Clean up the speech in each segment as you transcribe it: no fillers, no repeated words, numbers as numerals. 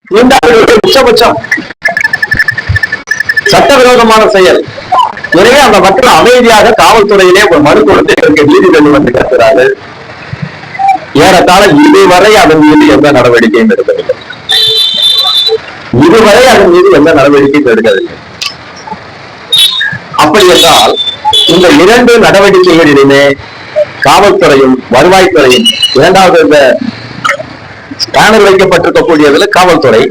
உச்சபட்சம் சட்டவிரோதமான செயல். எனவே அந்த மக்கள் அமைதியாக காவல்துறையிலே ஒரு மனு கொடுத்து நீதிபதி வந்து கருத்துறார்கள். ஏறத்தாழ இதுவரை அதன் மீது எந்த நடவடிக்கையும் எடுக்கவில்லை. இதுவரை அதன் மீது எந்த நடவடிக்கையும் எடுக்கவில்லை. அப்படி என்றால் இந்த இரண்டு நடவடிக்கைகளிலுமே காவல்துறையும் வருவாய்த்துறையும், இரண்டாவது இந்த ஸ்கேனர் வைக்கப்பட்டிருக்கக்கூடியதுல காவல்துறை,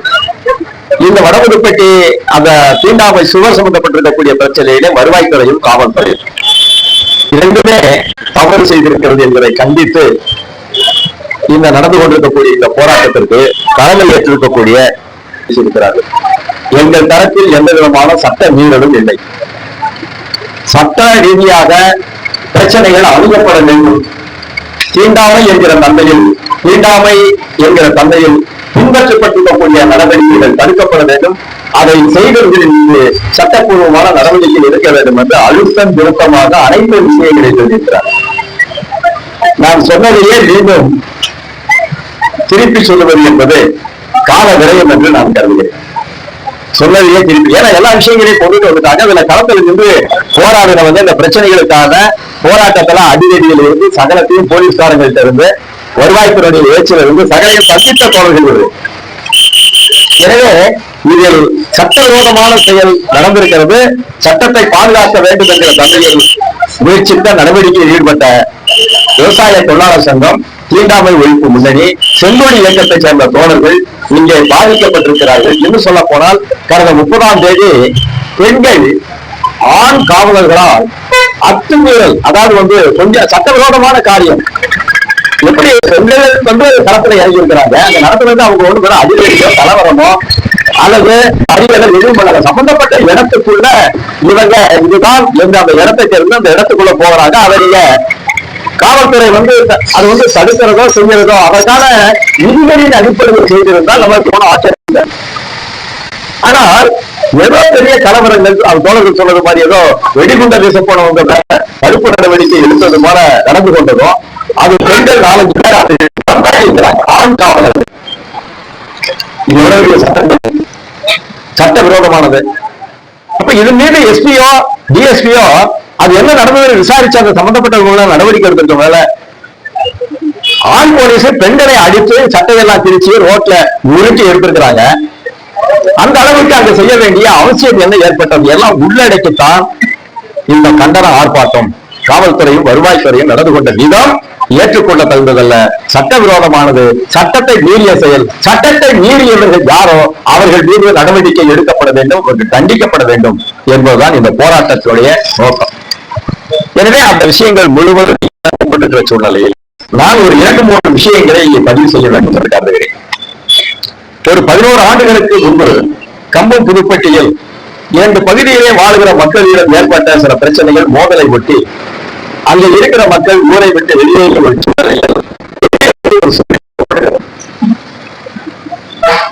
இந்த வடபுதுப்பட்டி அந்த தீண்டாமை சுவர் சம்பந்தப்பட்டிருக்கக்கூடிய பிரச்சனையிலே வருவாய்த்துறையும் காவல்துறையும் இரண்டுமே தவறு செய்திருக்கிறது என்பதை கண்டித்து இந்த நடந்து கொண்டிருக்கக்கூடிய இந்த போராட்டத்திற்கு தலைமை ஏற்றிருக்கக்கூடிய இருக்கிறார்கள். எங்கள் தரப்பில் எந்த விதமான சட்ட மீறலும் இல்லை. சட்ட ரீதியாக பிரச்சனைகள் அணுகப்பட வேண்டும். தீண்டாமை என்கிற தந்தையில் பின்பற்றப்பட்டிருக்கக்கூடிய நடவடிக்கைகள் தடுக்கப்பட வேண்டும். அதை செய்தவர்களின் மீது சட்டப்பூர்வமான நடவடிக்கை எடுக்க வேண்டும் என்று அழுத்தம் திருத்தமாக அனைத்து விஷயங்களை சொல்லியிருக்கிறார். நான் சொன்னதையே மீண்டும் திருப்பி சொல்லுவது என்பது கால விரயம் என்று நான் கருதுகிறேன். சொன்னதையே திருப்பி, ஏன்னா எல்லா விஷயங்களையும் கொண்டுட்டு வந்துட்டாங்க. அதுல களத்தில் நின்று போராடின இந்த பிரச்சனைகளுக்கான போராட்டத்துல அடிதடியில் இருந்து சகலத்தையும் போலீஸ்காரங்கள்ட்ட இருந்து வருவாய்த்துறையுடைய ஏற்றில இருந்து சகலையும் சந்தித்த தோழர்கள். எனவே இதில் சட்டவிரோதமான செயல் நடந்திருக்கிறது. சட்டத்தை பாதுகாக்க வேண்டும் என்கிற தந்தையில் முயற்சித்த நடவடிக்கையில் ஈடுபட்ட விவசாய தொழிலாளர் சங்கம், தீண்டாமை ஒழிப்பு முன்னணி, செம்மொழி இயக்கத்தை சேர்ந்த தோழர்கள் இங்கே பாதிக்கப்பட்டிருக்கிறார்கள். என்று சொல்ல போனால் கடந்த 30ஆம் தேதி பெண்கள் ஆண் காவலர்களால் அத்துமீறல், அதாவது கொஞ்சம் சட்டவிரோதமான காரியம், எப்படி பெண்கள் களத்துல இறங்கி இருக்கிறாங்க. அந்த நடத்துல அவங்க ஒண்ணு அதிர்வோ கலவரமோ அல்லது அறிவியல எதிர்மல்ல சம்பந்தப்பட்ட இடத்துக்குள்ள இவங்க இதுதான் எந்த அந்த இடத்தை சேர்ந்து அந்த இடத்துக்குள்ள போகிறாங்க. அவங்க காவல்துறை அது தடுக்கிறதோ செய்யறதோ அதற்கான விதிகளின் அடிப்படையில் செய்திருந்தால் நமக்கு போன ஆச்சரியம். ஆனால் ஏதோ பெரிய கலவரங்கள், அது தோழர்கள் சொல்றது மாதிரி ஏதோ வெடிகுண்ட வீச போனவங்க தடுப்பு நடவடிக்கை எடுத்தது போல நடந்து கொண்டதோ, அது பெண்கள் 4-5 பேர் ஆண் காவலர்கள். இது சட்டவிரோதமானது. அப்ப இது மீது எஸ்பியோ டிஎஸ்பியோ அது என்ன நடந்தது விசாரிச்சு அந்த சம்பந்தப்பட்ட நடவடிக்கை எடுத்திருக்க மேல ஆண் போலீஸ் பெண்களை அடித்து சட்டையெல்லாம் திரிச்சு ரோட்ல உருட்டி எடுத்திருக்கிறாங்க. அந்த அளவுக்கு அங்க செய்ய வேண்டிய அவசியம் என்ன ஏற்பட்டது எல்லாம் உள்ளடக்கித்தான் இந்த கண்டன ஆர்ப்பாட்டம். காவல்துறையும் வருவாய்த்துறையும் நடந்து கொண்ட விதம் ஏற்றுக்கொள்ள தகுந்ததல்ல, சட்டவிரோதமானது, சட்டத்தை மீறிய செயல். சட்டத்தை மீறியவர்கள் யாரோ அவர்கள் மீது நடவடிக்கை எடுக்கப்பட வேண்டும், அவர்கள் தண்டிக்கப்பட வேண்டும் என்பதுதான் இந்த போராட்டத்துடைய நோக்கம். எனவே அந்த விஷயங்கள் முழுவதும் சூழ்நிலையில் நான் ஒரு 2-3 விஷயங்களை இங்கே பதிவு செய்ய வேண்டும் என்று கருதுகிறேன். ஒரு 11 ஆண்டுகளுக்கு முன்பு கம்பம் புதுப்பட்டியில் 2 பகுதியிலே வாழ்கிற மக்களிடம் ஏற்பட்ட சில பிரச்சனைகள், மோதலை ஒட்டி அங்க இருக்கிற மக்கள் ஊரை விட்டு வெளியேறும் ஒரு சூழ்நிலையில்,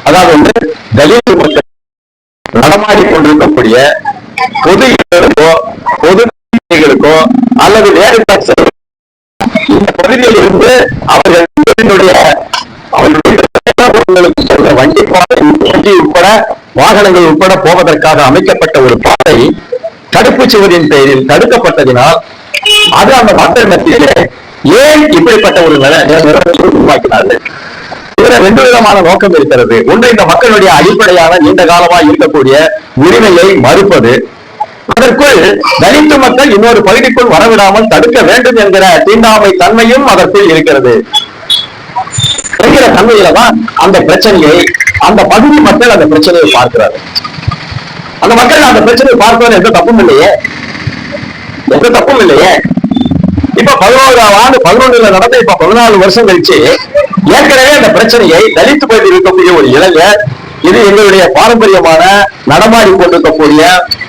அதாவது தலித் மக்கள் நடமாடி கொண்டிருக்கக்கூடிய பொது இடங்களுக்கோ பொதுக்கோ அல்லது வேறு இந்த பகுதியில் இருந்து அவர்களுடைய வண்டி உட்பட வாகனங்கள் உட்பட போவதற்காக அமைக்கப்பட்ட ஒரு பாதை தடுப்பு சுவரின் பெயரில் தடுக்கப்பட்டதினால் அது அந்த மக்கள் மத்தியிலே ஏன் இப்படிப்பட்ட ஒரு உருவாக்கினார்கள். இதுல 2 விதமான நோக்கம் இருக்கிறது. ஒன்று, இந்த மக்களுடைய அடிப்படையான நீண்ட காலமாக இருக்கக்கூடிய உரிமையை மறுப்பது, அதற்குள் தலித்து மக்கள் இன்னொரு பகுதிக்குள் வரவிடாமல் தடுக்க வேண்டும் என்கிற தீண்டாமை தன்மையும் அதற்குள் இருக்கிறது. இருக்கிற தன்மையில தான் அந்த பிரச்சனையை அந்த பகுதி மக்கள் அந்த பிரச்சனையை பார்க்கிறார்கள். அந்த மக்கள் அந்த பிரச்சனையை பார்ப்பது எந்த தப்பும் இல்லையே. இப்ப 11ஆம் ஆண்டு 11 நடந்த இப்ப 14 வருஷம் கழிச்சு ஏற்கனவே அந்த பிரச்சனையை தலித்து பகுதியில் இருக்கக்கூடிய ஒரு இளைஞர், இது எங்களுடைய பாரம்பரியமான நடமாடி கொண்டிருக்கக்கூடிய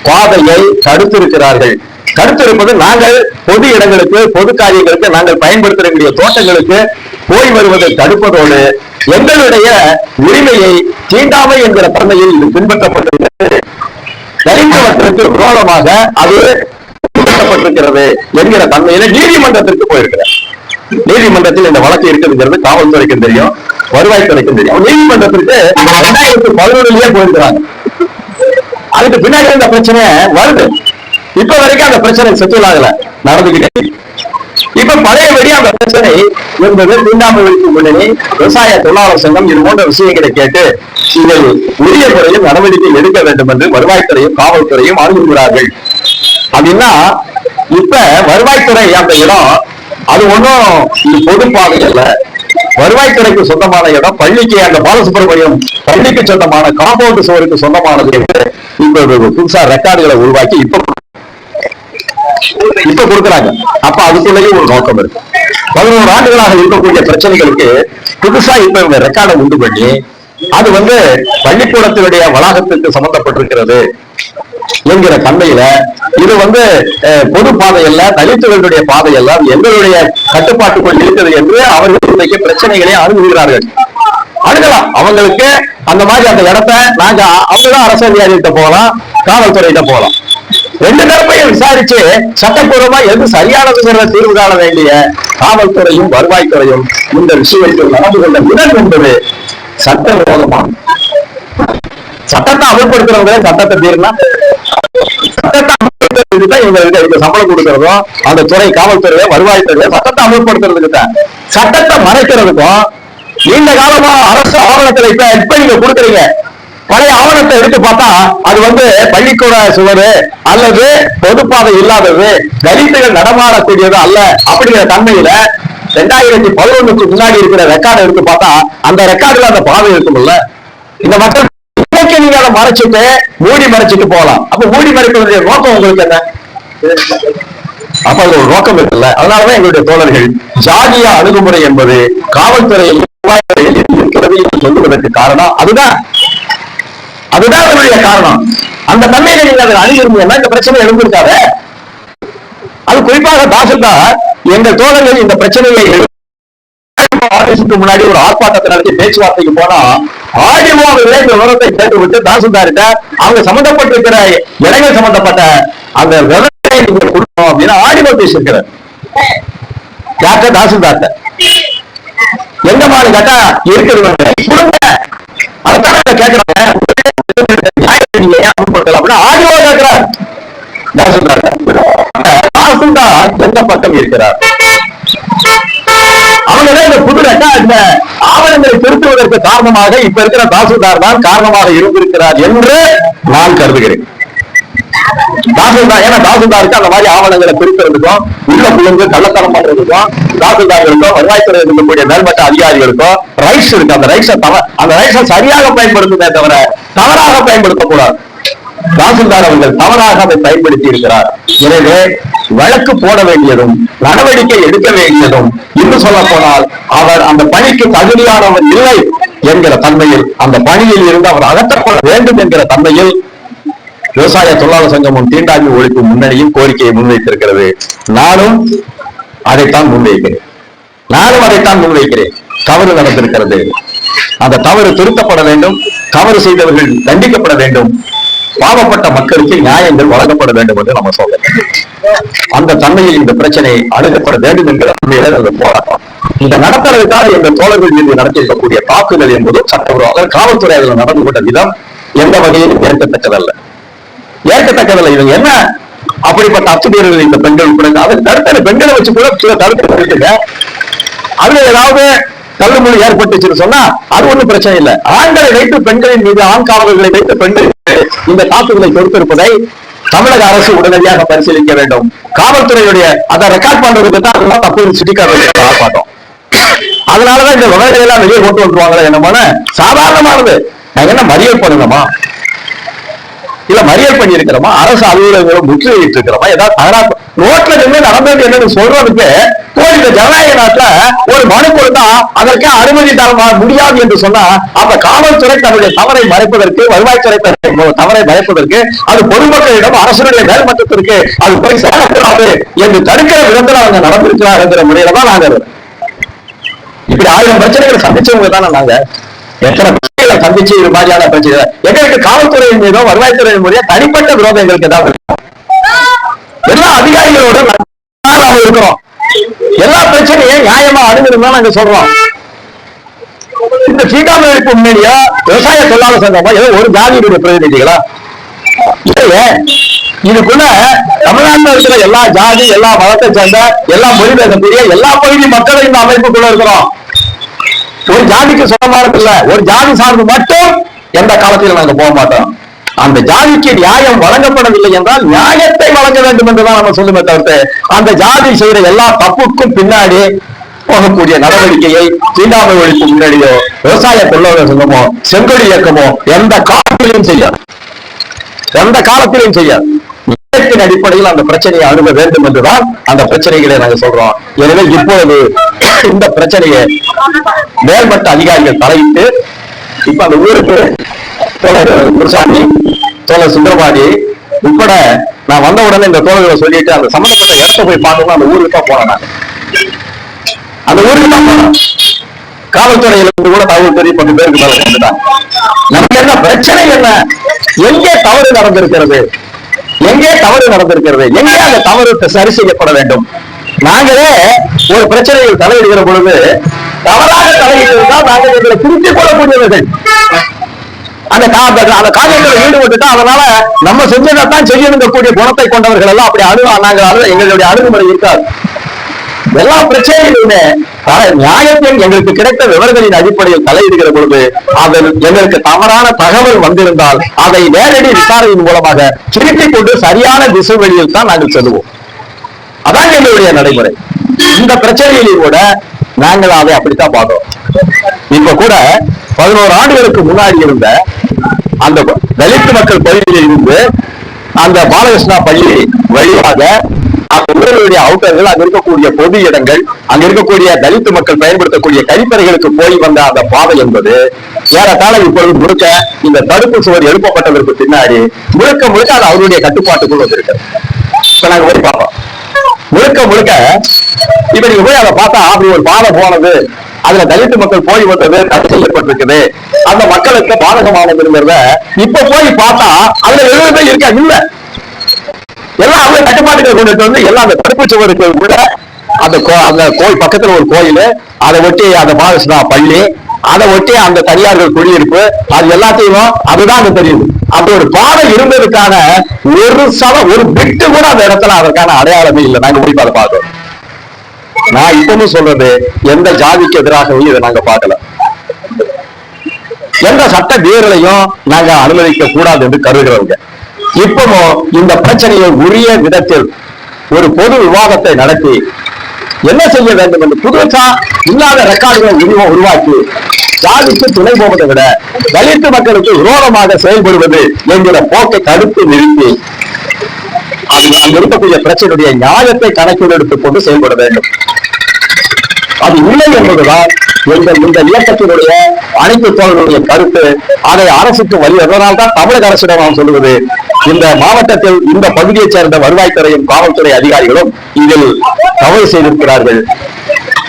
பாதையை தடுத்திருக்கிறார்கள். தடுத்திருப்பது நாங்கள் பொது இடங்களுக்கு, பொது காரியங்களுக்கு, நாங்கள் பயன்படுத்தக்கூடிய தோட்டங்களுக்கு போய் வருவதை தடுப்பதோடு எங்களுடைய உரிமையை தீண்டாமை என்கிற தன்மையில் இது பின்பற்றப்பட்டிருக்கிறது. தலித்து மக்களுக்கு விரோதமாக அது பின்பற்றப்பட்டிருக்கிறது என்கிற தன்மையில நீதிமன்றத்திற்கு போயிருக்கிறார். நீதிமன்றத்தில் இந்த வழக்கு இருக்குதுங்கிறது காவல்துறைக்கு தெரியும். வருவாய்த்துறைக்கும் தெரியும். நீதிமன்றத்திற்கு 2011 போயிருக்கிறாங்க. அதுக்கு பின்னாடி இந்த பிரச்சனை வருது. இப்ப வரைக்கும் அந்த பிரச்சனை செட்டில் ஆகல, நடந்துகிட்டே. இப்ப பழையபடி அந்த பிரச்சனை என்பது தீண்டாமை ஒழிப்பு முன்னணி, விவசாய தொழிலாளர் சங்கம் இது போன்ற விஷயங்களை கேட்டு இதில் உரிய முறையில் நடவடிக்கை எடுக்க வேண்டும் என்று வருவாய்த்துறையும் காவல்துறையும் அணுகுகிறார்கள். அப்படின்னா இப்ப வருவாய்த்துறை அந்த இடம் அது ஒன்றும் பொது பாதை அல்ல, வருவாய்த்துறைக்கு சொந்தமான இடம். பள்ளிக்கு அந்த பாலசுப்ரமணியம் பள்ளிக்கு சொந்தமான காம்பவுண்ட் சுவருக்கு சொந்தமானது என்று இப்ப புதுசா ரெக்கார்டுகளை உருவாக்கி இப்ப கொடுக்குறாங்க. அப்ப அதுக்குள்ளேயும் ஒரு நோக்கம் இருக்கு. 11 ஆண்டுகளாக இருக்கக்கூடிய பிரச்சனைகளுக்கு புதுசா இப்ப இவங்க ரெக்கார்டை உண்டு பண்ணி அது பள்ளிக்கூடத்தினுடைய வளாகத்திற்கு சம்பந்தப்பட்டிருக்கிறது என்கிற தன்மையில இது பொது பாதை அல்ல, தலித்துகளுடைய பாதை அல்ல, எங்களுடைய கட்டுப்பாட்டுக்குள் இருக்கிறது என்று அவர்கள் இன்றைக்கு பிரச்சனைகளை அணுகுகிறார்கள். அணுகலாம், அவங்களுக்கு அந்த மாதிரி அந்த இடத்தை நாங்க அவங்கதான் அரசு அதிகாரிகிட்ட போகலாம், காவல்துறையிட்ட போகலாம். ரெண்டு தரப்பையும் விசாரிச்சு சட்டப்பூர்வமா எது சரியானதுங்கிற தீர்வு காண வேண்டிய காவல்துறையும் வருவாய்த்துறையும் இந்த விஷயத்தில் நடந்து கொண்ட விதம் என்பது சட்ட விரோதமான. சட்டத்தை அமல்படுத்துறவங்களே சட்டத்தை தீர்னா சட்டத்தை அமல்படுத்துறதுக்கு இவங்களுக்கு சம்பளம் கொடுக்கறதோ அந்த துறை காவல்துறையோ வருவாய்த்துறையோ சட்டத்தை அமல்படுத்துறதுக்கு தான். சட்டத்தை மறைக்கிறதுக்கும் நீண்ட காலமா அரசு ஆவணத்துல இப்ப நீங்க கொடுக்குறீங்க, பழைய ஆவணத்தை எடுத்து பார்த்தா அது பள்ளிக்கூட சுவரு அல்லது பொதுப்பாதை இல்லாதது, தலித்துகள் நடமாடக்கூடியது அல்ல அப்படிங்கிற தன்மையில 2011க்கு முன்னாடி இருக்கிற ரெக்கார்டு எடுத்து பார்த்தா அந்த ரெக்கார்டுல அந்த பாதை இருக்கும்ல. இந்த மக்கள் நீங்க அதை மறைச்சிட்டு மறைச்சிட்டு போகலாம். அப்ப மூடி மறைப்பதற்குரிய நோக்கம் உங்களுக்கு என்ன? அப்ப அது ஒரு நோக்கம் இருக்குல்ல. அதனாலதான் எங்களுடைய தோழர்கள் ஜாதிய அணுகுமுறை என்பது காவல்துறையில் இருக்கிறது என்று சொல்லுவதற்கு காரணம் அதுதான் அதனுடைய காரணம். அந்த தன்மையில நீங்க அதை அணுகிருந்தீங்கன்னா இந்த பிரச்சனை எழுந்திருக்காத. அது குறிப்பாக தாசில்தார் எங்கள் தோழர்கள் இந்த பிரச்சனையை முன்னாடி ஒரு ஆர்ப்பாட்டத்தை நடத்தி பேச்சுவார்த்தைக்கு போனா ஆடியோ இந்த விவரத்தை கேட்டு விட்டு தாசில்தார்கிட்ட அவங்க சம்பந்தப்பட்டிருக்கிற இடங்கள் சம்பந்தப்பட்ட அந்த விவரத்தை நீங்க கொடுக்கணும் அப்படின்னு ஆடியோ பேசியிருக்கிறார். யார்கிட்ட? தாசில்தார்கிட்ட. எந்த மாதிரி கேட்டா இருக்குது அதான் கேட்கிறாங்க. எந்த பக்கம் இருக்கிறார்? அவங்க இந்த புது இந்த ஆவணங்களை திருத்துவதற்கு காரணமாக இப்ப இருக்கிற தாசில்தார் தான் காரணமாக இருந்திருக்கிறார் என்று நான் கருதுகிறேன். தாசில்தார், ஏன்னா தாசில்தாருக்கு அந்த மாதிரி ஆவணங்களை திருத்துறதுக்கும் உள்ள புள்ளுங்க கள்ளத்தனம் பண்றதுக்கும் தாசில்தார்களுக்கும் வருவாய்த்துறை இருக்கக்கூடிய மேல்மட்ட அதிகாரிகளுக்கும் ரைட்ஸ் இருக்கு. அந்த ரைட்ஸை சரியாக பயன்படுத்துவதே தவிர தவறாக பயன்படுத்தக்கூடாது. தாசில்தார் அவர்கள் தவறாக அதை பயன்படுத்தி இருக்கிறார். எனவே வழக்கு போட வேண்டியதும் நடவடிக்கை எடுக்க வேண்டியதும் இன்னும் சொல்ல போனால் அவர் அந்த பணிக்கு தகுதியானவர் இல்லை என்கிற தன்மையில் அந்த பணியில் இருந்து அவர் அகற்றப்பட வேண்டும் என்கிற தன்மையில் விவசாய தொழிலாளர் சங்கமும் தீண்டாமை ஒழிப்பு முன்னணியும் கோரிக்கையை முன்வைத்திருக்கிறது. நானும் அதைத்தான் முன்வைக்கிறேன். தவறு நடந்திருக்கிறது, அந்த தவறு திருத்தப்பட வேண்டும், தவறு செய்தவர்கள் தண்டிக்கப்பட வேண்டும், பாவப்பட்ட மக்களுக்கு நியாயங்கள் வழங்கப்பட வேண்டும் என்று நம்ம சொல்ல அந்த தன்மையில் இந்த பிரச்சனை அணுகப்பட வேண்டும் என்கிற போராட்டம். இந்த நடத்துறதுக்காக எங்கள் தோழர்கள் மீது நடத்தியிருக்கக்கூடிய தாக்குதல் என்பது சட்டவிரோத காவல்துறை அதில் நடந்து கொண்ட விதம் எந்த வகையிலும் ஏற்கத்தக்கதல்ல. இவங்க என்ன அப்படிப்பட்ட அத்துமீறல்கள் இந்த பெண்கள் கூட அதை தடுத்த பெண்களை வச்சு கூட சில தடுத்து அதுல ஏதாவது தள்ளுமொழி ஏற்பட்டுச்சுன்னு சொன்னா அது ஒண்ணும் பிரச்சனை இல்லை. ஆண்களை வைத்து பெண்களின் மீது ஆண் காவலர்களை வைத்து பெண்கள் இந்த தாக்குதலை கொடுத்திருப்பதை தமிழக அரசு உடனடியாக பரிசீலிக்க வேண்டும். காவல்துறையுடைய அதை ரெக்கார்ட் பண்றதுக்கு தான் அதெல்லாம் தப்பு சுட்டிக்காட்ட ஆர்ப்பாட்டம். அதனாலதான் இந்த விவகாரங்களை எல்லாம் வெளியே கொண்டு வந்துருவாங்களா என்னமான சாதாரணமானது. நாங்க என்ன மறியல் பண்ணணுமா, இல்ல மறியல் பண்ணி இருக்கிறோமா, அரசு அலுவலகங்களும் முற்றுகையிட்டு இருக்கிறோமா, ஏதாவது தகராறு ரோட்ல நின்று நடந்தது என்னன்னு சொல்றதுக்கு இந்த ஜனநாயக நாட்டுல ஒரு மனு கொடுத்தா அதற்கே அனுமதி தர முடியாது என்று சொன்னா அப்ப காவல்துறை தன்னுடைய தவறை மறைப்பதற்கு, வருவாய்த்துறை தவறை மறைப்பதற்கு, அது பொதுமக்களிடம் அரசுடைய மேல்மட்டத்திற்கு அது போய் சேரக்கூடாது என்று தடுக்கிற விதத்தில் அவங்க நடந்திருக்கிறார் என்கிற முறையில தான் நாங்க இப்படி 1000 பிரச்சனைகளை சந்திச்சவங்க தானே நாங்க. எத்தனை பிரச்சனைகளை சந்திச்சு இது மாதிரியான பிரச்சனை எங்களுக்கு காவல்துறையின் மீதோ வருவாய்த்துறையின் மீதோ தனிப்பட்ட விரோதம் எங்களுக்கு தான் எல்லா அதிகாரிகளோட இருக்கிறோம். எல்லா பிரச்சனையும் நியாயமா அணுகணும் நாங்க சொல்றோம். இந்த தீண்டாமை ஒழிப்பு முன்னணியா விவசாய தொழிலாளர் சங்கமா ஏதோ ஒரு ஜாதியுடைய பிரதிநிதிகளா? இல்லையே. இதுக்குள்ள தமிழ்நாட்டில் இருக்கிற எல்லா ஜாதி, எல்லா மதத்தை சேர்ந்த, எல்லா மொழி பேசக்கூடிய எல்லா பகுதி மக்களும் இந்த அமைப்புக்குள்ள இருக்கிறோம். ஒரு ஜாதிக்கு சொந்தமானது இல்ல, ஒரு ஜாதி சார்ந்து மட்டும் எந்த காலத்திலும் நாங்க போக மாட்டோம். அந்த ஜாதிக்கு நியாயம் வழங்கப்படவில்லை என்றால் நியாயத்தை வழங்க வேண்டும் என்றுதான் நம்ம சொல்லுமே தவிர்த்து அந்த ஜாதி செய்யற எல்லா தப்புக்கும் பின்னாடி போகக்கூடிய நடவடிக்கையை தீண்டாமை ஒழிப்பு முன்னணியோ விவசாய தொழிலாளர் சங்கமோ செங்கொடி இயக்கமோ எந்த காலத்திலையும் செய்யாது, எந்த காலத்திலையும் செய்யாது. நியாயத்தின் அடிப்படையில் அந்த பிரச்சனையை அணுக வேண்டும் என்றுதான் அந்த பிரச்சனைகளை நாங்கள் சொல்றோம். எனவே இப்பொழுது இந்த பிரச்சனையை மேல்மட்ட அதிகாரிகள் தலையிட்டு இப்ப அந்த ஊருக்கு தோழர் குருசாமி, தோழர் சுந்தரபாடி உட்பட நான் வந்த உடனே இந்த தோழர்களை சொல்லிட்டு அந்த சம்பந்தப்பட்ட இடத்தை போய் பார்க்கணும். அந்த ஊருக்கு தான் போனேன். நான் அந்த ஊருக்கு தான் போனேன். காவல்துறையில இருந்து கூட தகவல் தெரிய 10 பேருக்கு மேல வந்துட்டாங்க. நமக்கு என்ன பிரச்சனை, என்ன எங்கே தவறு நடந்திருக்கிறது, எங்கே தவறு நடந்திருக்கிறது, எங்கே அந்த தவறு சரி செய்யப்பட வேண்டும். நாங்களே ஒரு பிரச்சனையில் தலையிடுகிற பொழுது தவறாக தலையிட்டிருந்தால் நாங்கள் எங்களை திருத்திக் கொள்ளக்கூடியவர்கள். அந்த காரியத்தில் ஈடுபட்டுட்டா அதனால நம்ம செஞ்சதான் செய்யணுங்கக்கூடிய குணத்தை கொண்டவர்கள் எல்லாம் அப்படி நாங்கள் எங்களுடைய அணுகுமுறை இருக்காது. எல்லா பிரச்சனைகளுமே நியாயத்தில் எங்களுக்கு கிடைத்த விவரங்களின் அடிப்படையில் தலையிடுகிற பொழுது அதில் எங்களுக்கு தவறான தகவல் வந்திருந்தால் அதை நேரடி விசாரணையின் மூலமாக திருத்திக் கொண்டு சரியான திசை வழியில் தான் நாங்கள் செல்வோம். அதான் எங்களுடைய நடைமுறை. இந்த பிரச்சனையிலும் கூட நாங்கள் அதை அப்படித்தான் பார்த்தோம். இப்ப கூட 11 ஆண்டுகளுக்கு முன்னாடி இருந்த அந்த தலித் மக்கள் பகுதியில் இருந்து அந்த பாலகிருஷ்ணா பள்ளி வழியாக ஊர்களுடைய அவுட்டர்கள், அங்க இருக்கக்கூடிய பொது இடங்கள், அங்க இருக்கக்கூடிய தலித் மக்கள் பயன்படுத்தக்கூடிய கழிப்பறைகளுக்கு போய் வந்த அந்த பாதை என்பது ஏறத்தாழ இப்பொழுது முழுக்க இந்த தடுப்பு சுவர் எழுப்பப்பட்டதற்கு பின்னாடி முழுக்க அது அவருடைய கட்டுப்பாட்டுக்குள் வந்திருக்கு. இப்ப நாங்க போய் பார்ப்போம். முழுக்க இப்ப நீங்க போய் அதை பார்த்தா அப்படி ஒரு பாதை போனது, அதுல தலித் மக்கள் போய் வந்தது தடை செய்யப்பட்டிருக்குது, அந்த மக்களுக்கு பாதகமானதுங்கிறத இப்ப போய் பார்த்தா அதுல எழுதுமே இருக்கா? இல்ல, எல்லாம் அவங்க கட்டுப்பாட்டுகள் கொண்டுட்டு வந்து எல்லாம் அந்த தடுப்பு சுவருக்கு கூட அந்த கோயில் பக்கத்துல ஒரு கோயில், அதை ஒட்டி அந்த பாலகிருஷ்ணா பள்ளி, அதை ஒட்டி அந்த தனியார்கள் குடியிருப்பு, அது எல்லாத்தையும் அதுதான் அங்க தெரியுது. அப்படி ஒரு பாதை இருந்ததுக்கான ஒரு பிட்டு கூட அந்த இடத்துல அதற்கான அடையாளமே இல்லை. நாங்க போய் அதை பார்க்கிறோம். நான் இப்பவும் சொல்றது, எந்த ஜாதிக்கு எதிராகவும் இதை நாங்க பார்க்கல. எந்த சட்ட வீரர்களையும் நாங்க அனுமதிக்க கூடாது என்று கருதுகிறவங்க. இப்பவும் இந்த பிரச்சனையை உரிய விதத்தில் ஒரு பொது விவாதத்தை நடத்தி என்ன செய்ய வேண்டும் என்று புதுசா இல்லாத ரெக்கார்டுகளை உருவாக்கி ஜாதிக்கு துணை போவதை விட தலித் மக்களுக்கு விரோதமாக செயல்படுவது என்கிற போக்கை தடுத்து நிறுத்தி அது அங்க இருக்கக்கூடிய பிரச்சனையுடைய நியாயத்தை கணக்கில் எடுத்துக் கொண்டு செயல்பட வேண்டும். அது இல்லை என்பதுதான் இந்த இயக்கத்தினுடைய அனைத்து தோழர்களுடைய கருத்து. அதை அரசுக்கு வழி அதனால்தான் தமிழக அரசிடம் நாம் சொல்லுவது, இந்த மாவட்டத்தில் இந்த பகுதியைச் சேர்ந்த வருவாய்த்துறையும் காவல்துறை அதிகாரிகளும் இதில் தவறு செய்திருக்கிறார்கள்.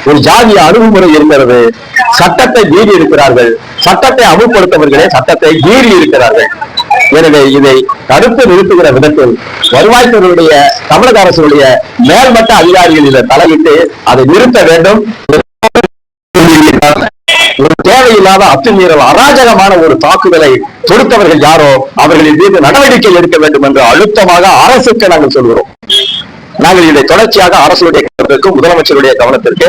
ஒரு ஜாதிய அணுகுமுறை இருக்கிறது, சட்டத்தை மீறி இருக்கிறார்கள், சட்டத்தை அமுல்படுத்தவர்களே சட்டத்தை மீறி இருக்கிறார்கள். எனவே இதை தடுத்து நிறுத்துகிற விதத்தில் வருவாய்த்துறையுடைய தமிழக அரசுடைய மேல்மட்ட அதிகாரிகள் இதை தலையிட்டு அதை நிறுத்த வேண்டும். ஒரு தேவையில்லாத அத்துமீறல், அராஜகமான ஒரு தாக்குதலை தொடுத்தவர்கள் யாரோ அவர்களின் மீது நடவடிக்கை எடுக்க வேண்டும் என்று அழுத்தமாக அரசுக்கு நாங்கள் சொல்கிறோம். நாங்கள் இதை தொடர்ச்சியாக அரசுடைய கவனத்திற்கு, முதலமைச்சருடைய கவனத்திற்கு,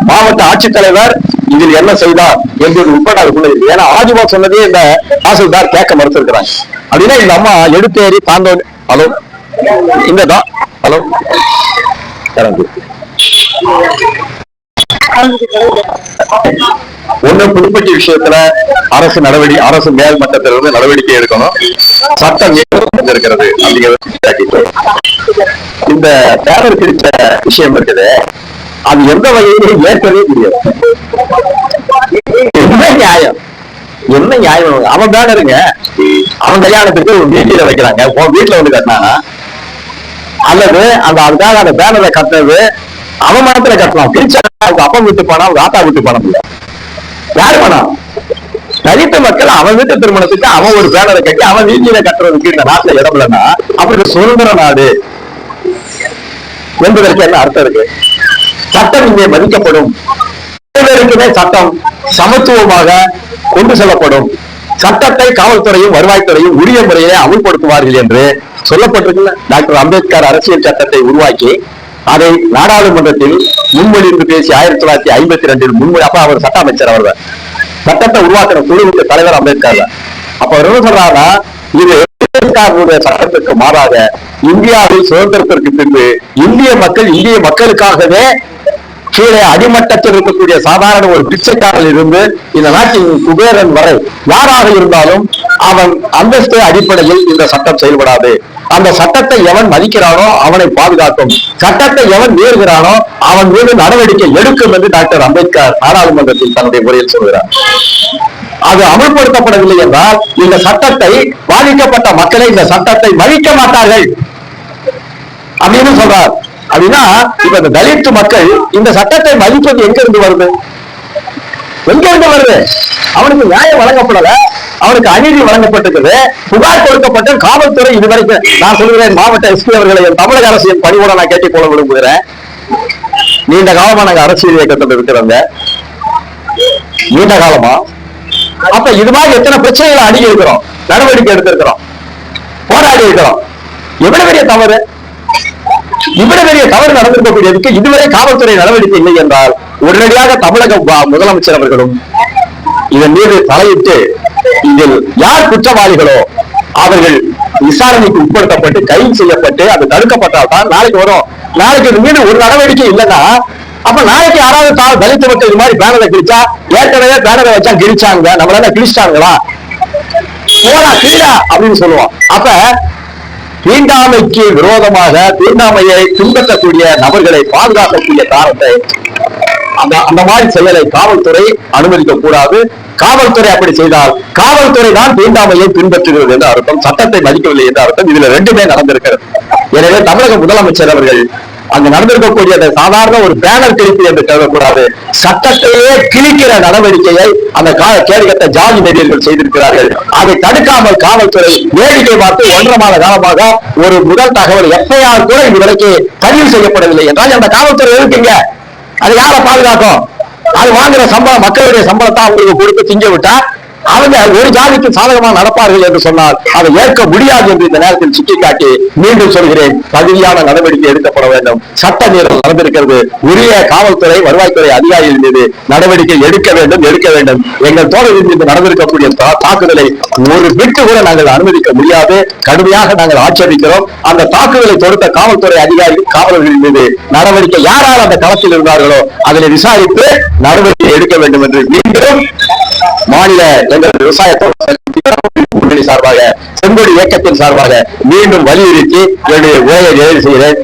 மாவட்ட ஆட்சித்தலைவர் இதில் என்ன செய்தார் என்பது உட்பட அதுக்குள்ள இருக்கு. ஏன்னா ஆதிபா சொன்னதே இந்த தாசில்தார் கேட்க மறுத்திருக்கிறாங்க. அப்படின்னா இந்த அம்மா எடுத்தேறி தாண்டோம். ஹலோ, இந்த ஹலோ ஒண்ணு புதுப்பட்டி விஷயத்துல அரசு மேல் மட்டத்திலிருந்து நடவடிக்கை எடுக்கணும். சட்டம் இருக்கிறது அப்படிங்கிறது. இந்த பேனர் பிரிச்ச விஷயம் இருக்குது, அது எந்த வகையிலும் ஏற்கவே முடியாது. என்ன நியாயம்? அவன் பேனருங்க, அவன் கல்யாணத்துக்கு ஒரு வீட்டில வைக்கிறாங்க, வீட்டுல வந்து கட்டினாங்க, அல்லது அதுக்காக அந்த பேனரை கட்டுறது அவன் மனத்துல கட்டலாம். பிரிச்சா அவங்க அப்பா வீட்டு பணம், அவங்க ஆத்தா வீட்டு பணம் இல்லை. யாரு பணம்? தலித்த மக்கள் அவன் வீட்டு திருமணத்துக்கு அவன் ஒரு பேனரை கட்டி அவன் வீட்டில கட்டுறதுக்கு இந்த நாட்டுல இடம் இல்லைன்னா அப்படி சுதந்திர நாடு என்பதற்கு என்ன அர்த்தம் இருக்கு? சட்டம் இங்கே மதிக்கப்படும், சட்டம் சமத்துவமாக கொண்டு செல்லப்படும். சட்டத்தை காவல்துறையும் வருவாய்த்துறையும் உரிய முறையிலே அமுல்படுத்துவார்கள் என்று சொல்லப்பட்டிருக்குல்ல. டாக்டர் அம்பேத்கர் அரசியல் சட்டத்தை உருவாக்கி அதை நாடாளுமன்றத்தில் முன்மொழிந்து பேசி 1952 முன்மொழி, அப்ப அவர் சட்ட அமைச்சர், அவர் சட்டத்தை உருவாக்கின குழுவுக்கு தலைவர் அம்பேத்கர் தான். அப்ப அவர் என்ன சொல்றாருன்னா, இது அம்பேத்கருடைய சட்டத்திற்கு மாறாக இந்தியாவில் சுதந்திரத்திற்கு பின்பு இந்திய மக்களுக்காகவே கீழே அடிமட்டத்தில் இருக்கக்கூடிய சாதாரண ஒரு பிச்சைக்காரில் இருந்து இந்த நாட்டின் குபேரன் வரை யாராக இருந்தாலும் அவன் அந்தஸ்து அடிப்படையில் இந்த சட்டம் செயல்படாது. அந்த சட்டத்தை எவன் மதிக்கிறானோ அவனை பாதுகாக்கும், சட்டத்தை எவன் மீறுகிறானோ அவன் மீது நடவடிக்கை எடுக்கும் என்று டாக்டர் அம்பேத்கர் நாடாளுமன்றத்தில் தன்னுடைய முறையில் சொல்கிறார். அது அமல்படுத்தப்படவில்லை என்றால் இந்த சட்டத்தை பாதிக்கப்பட்ட மக்களை இந்த சட்டத்தை மதிக்க மாட்டார்கள் அப்படின்னு சொல்றார். அப்படின்னா இப்ப இந்த தலித் மக்கள் இந்த சட்டத்தை மதிப்பது எங்க இருந்து வருது? அவனுக்கு நியாயம் வழங்கப்படல, அவனுக்கு அநீதி வழங்கப்பட்டிருக்கிறது, புகார் கொடுக்கப்பட்ட காவல்துறை இதுவரைக்கும். நான் சொல்கிறேன், மாவட்ட எஸ்பி அவர்களை தமிழக அரசியல் பணிவோட நான் கேட்டுக்கொள்ள விரும்புகிறேன். நீண்ட காலமா நாங்க அரசியல் இயக்கத்தில் இருக்கிறோங்க, நீண்ட காலமா. அப்ப இது மாதிரி எத்தனை பிரச்சனைகளை அணுகி இருக்கிறோம், நடவடிக்கை எடுத்திருக்கிறோம், போராடி இருக்கிறோம். எவ்வளவு பெரிய தவறு, இவ்வளவு பெரிய தவறு நடந்திருக்கக்கூடியதுக்கு இதுவரை காவல்துறை நடவடிக்கை இல்லை என்றால் உடனடியாக தமிழக முதலமைச்சர் அவர்களும் இதன் மீது தலையிட்டு இதில் யார் குற்றவாளிகளோ அவர்கள் விசாரணைக்கு உட்படுத்தப்பட்டு கைது செய்யப்பட்டு அது தடுக்கப்பட்டால் தான் நாளைக்கு வரும். நாளைக்கு இது மீது ஒரு நடவடிக்கை இல்லைன்னா அப்ப நாளைக்கு யாராவது தலித்து மக்கள் இது மாதிரி பேனரை கிழிச்சா, ஏற்கனவே பேனரை வச்சா கிழிச்சாங்க, நம்மளால கிழிச்சிட்டாங்களா, போடா கிளீடா அப்படின்னு சொல்லுவோம். அப்ப தீண்டாமைக்கு விரோதமாக தீண்டாமையை பின்பற்றக்கூடிய நபர்களை பாதுகாக்கக்கூடிய காரணத்தை அந்த மாதிரி செயலை காவல்துறை அனுமதிக்க கூடாது. காவல்துறை அப்படி செய்தால் காவல்துறை தான் தீண்டாமையை பின்பற்றுகிறது என்று அர்த்தம், சட்டத்தை மதிக்கவில்லை என்று அர்த்தம். இதுல ரெண்டுமே நடந்திருக்கிறது. எனவே தமிழக முதலமைச்சர் அவர்கள் அங்கு நடந்திருக்கக்கூடிய சாதாரண ஒரு பேனர் கிழிப்பு என்று கருதக்கூடாது, சட்டத்தையே கிழிக்கிற நடவடிக்கையை அந்த கேடுகட்ட ஜாதி நெறியர்கள் செய்திருக்கிறார்கள். அதை தடுக்காமல் காவல்துறை வேடிக்கை பார்த்து 1.5 மாத காலமாக ஒரு முதல் தகவல் FIR கூட இதுவரைக்கும் பதிவு செய்யப்படவில்லை என்றால் அந்த காவல்துறை இருக்குங்க, அது யாரை பாதுகாக்கும்? அது வாங்குற சம்பளம் மக்களுடைய சம்பளத்தை அவங்களுக்கு கொடுத்து திங்க விட்டா அவங்க ஒரு ஜாதிக்கு சாதகமாக நடப்பார்கள் என்று சொன்னால் அதை ஏற்க முடியாது என்று இந்த நேரத்தில் சுட்டிக்காட்டி மீண்டும் சொல்கிறேன், தகுதியான நடவடிக்கை எடுக்கப்பட வேண்டும். சட்ட மீறல் நடந்திருக்கிறது, உரிய காவல்துறை வருவாய்த்துறை அதிகாரிகள் மீது நடவடிக்கை எடுக்க வேண்டும். எங்கள் தோழர்கள் மீது நடந்திருக்கக்கூடிய தாக்குதலை ஒரு பிட்டு கூட நாங்கள் அனுமதிக்க முடியாது, கடுமையாக நாங்கள் ஆட்சேபிக்கிறோம். அந்த தாக்குதலை தொடுத்த காவல்துறை அதிகாரிகள் காவலர்கள் மீது நடவடிக்கை யாரால் அந்த களத்தில் இருந்தார்களோ அதனை விசாரித்து நடவடிக்கை எடுக்க வேண்டும் என்று மீண்டும் மாநில எங்கள் விவசாய சார்பாக செங்கோடி இயக்கத்தின் சார்பாக மீண்டும் வலியுறுத்தி என்னுடைய உரையை நிறைவு செய்கிறேன்.